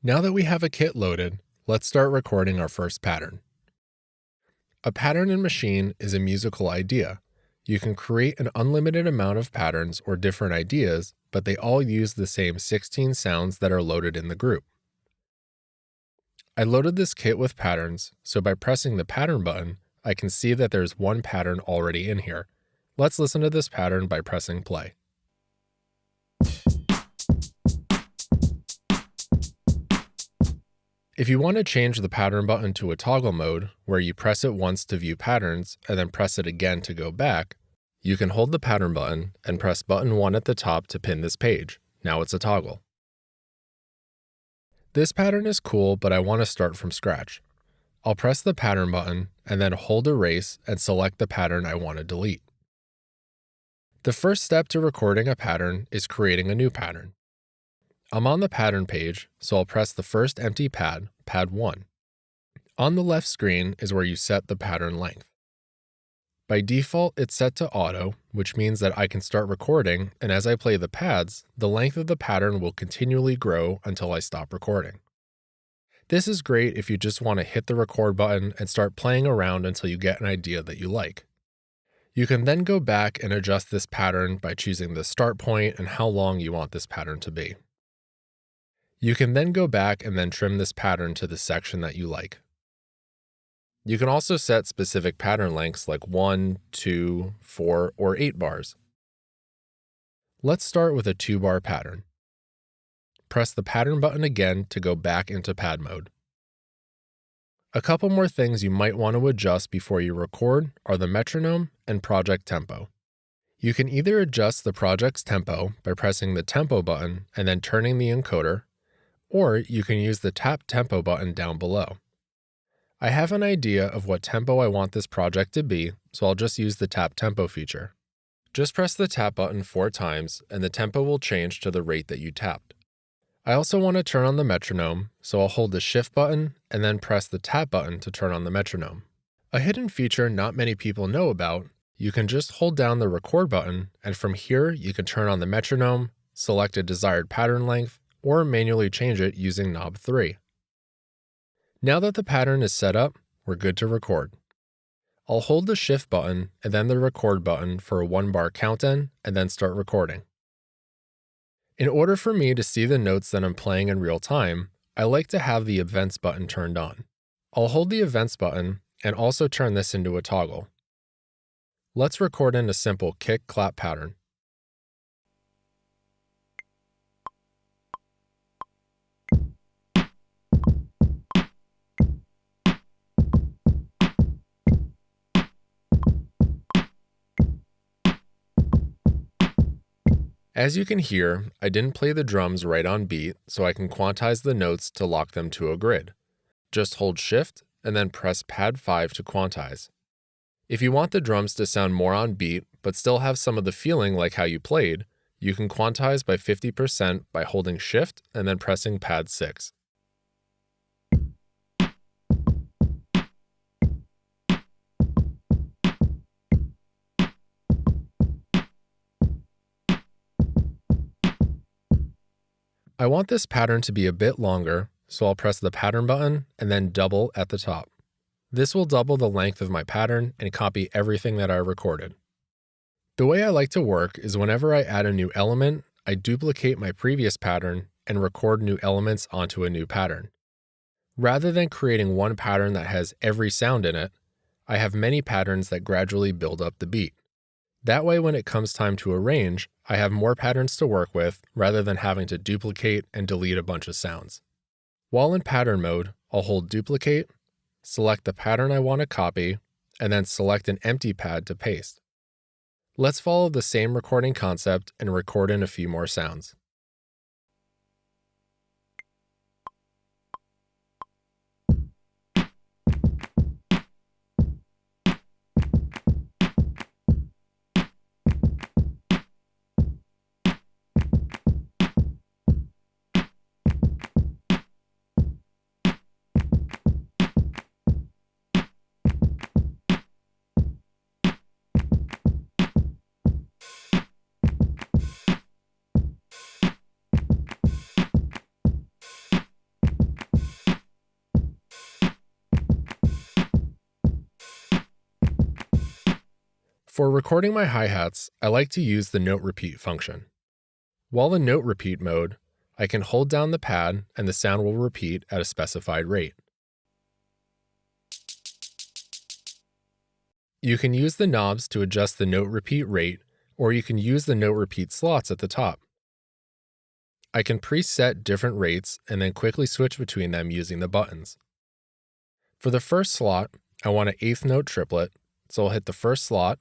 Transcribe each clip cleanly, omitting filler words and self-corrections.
Now that we have a kit loaded, let's start recording our first pattern. A pattern in Maschine is a musical idea. You can create an unlimited amount of patterns or different ideas, but they all use the same 16 sounds that are loaded in the group. I loaded this kit with patterns, so by pressing the pattern button, I can see that there's one pattern already in here. Let's listen to this pattern by pressing play. If you want to change the pattern button to a toggle mode, where you press it once to view patterns and then press it again to go back, you can hold the pattern button and press button 1 at the top to pin this page. Now it's a toggle. This pattern is cool, but I want to start from scratch. I'll press the pattern button and then hold erase and select the pattern I want to delete. The first step to recording a pattern is creating a new pattern. I'm on the pattern page, so I'll press the first empty pad, pad 1. On the left screen is where you set the pattern length. By default, it's set to auto, which means that I can start recording, and as I play the pads, the length of the pattern will continually grow until I stop recording. This is great if you just want to hit the record button and start playing around until you get an idea that you like. You can then go back and adjust this pattern by choosing the start point and how long you want this pattern to be. You can then go back and then trim this pattern to the section that you like. You can also set specific pattern lengths like 1, 2, 4, or 8 bars. Let's start with a 2-bar pattern. Press the pattern button again to go back into pad mode. A couple more things you might want to adjust before you record are the metronome and project tempo. You can either adjust the project's tempo by pressing the tempo button and then turning the encoder, or you can use the tap tempo button down below. I have an idea of what tempo I want this project to be, so I'll just use the tap tempo feature. Just press the tap button 4 times and the tempo will change to the rate that you tapped. I also want to turn on the metronome, so I'll hold the shift button and then press the tap button to turn on the metronome. A hidden feature not many people know about, you can just hold down the record button and from here you can turn on the metronome, select a desired pattern length, or manually change it using knob 3. Now that the pattern is set up, we're good to record. I'll hold the shift button and then the record button for a 1-bar count-in and then start recording. In order for me to see the notes that I'm playing in real time, I like to have the events button turned on. I'll hold the events button and also turn this into a toggle. Let's record in a simple kick-clap pattern. As you can hear, I didn't play the drums right on beat, so I can quantize the notes to lock them to a grid. Just hold Shift and then press pad 5 to quantize. If you want the drums to sound more on beat, but still have some of the feeling like how you played, you can quantize by 50% by holding Shift and then pressing pad 6. I want this pattern to be a bit longer, so I'll press the pattern button and then double at the top. This will double the length of my pattern and copy everything that I recorded. The way I like to work is whenever I add a new element, I duplicate my previous pattern and record new elements onto a new pattern. Rather than creating one pattern that has every sound in it, I have many patterns that gradually build up the beat. That way, when it comes time to arrange, I have more patterns to work with rather than having to duplicate and delete a bunch of sounds. While in pattern mode, I'll hold duplicate, select the pattern I want to copy, and then select an empty pad to paste. Let's follow the same recording concept and record in a few more sounds. For recording my hi-hats, I like to use the note repeat function. While in note repeat mode, I can hold down the pad and the sound will repeat at a specified rate. You can use the knobs to adjust the note repeat rate, or you can use the note repeat slots at the top. I can preset different rates and then quickly switch between them using the buttons. For the first slot, I want an eighth note triplet, so I'll hit the first slot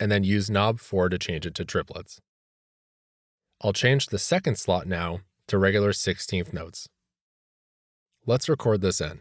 and then use knob 4 to change it to triplets. I'll change the second slot now to regular 16th notes. Let's record this in.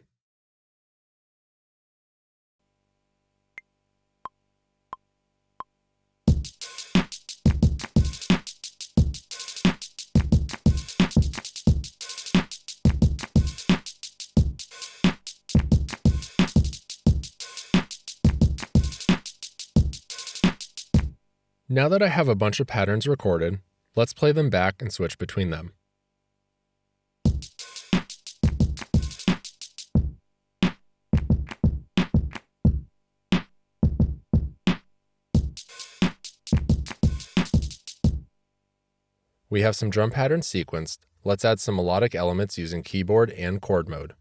Now that I have a bunch of patterns recorded, let's play them back and switch between them. We have some drum patterns sequenced. Let's add some melodic elements using keyboard and chord mode.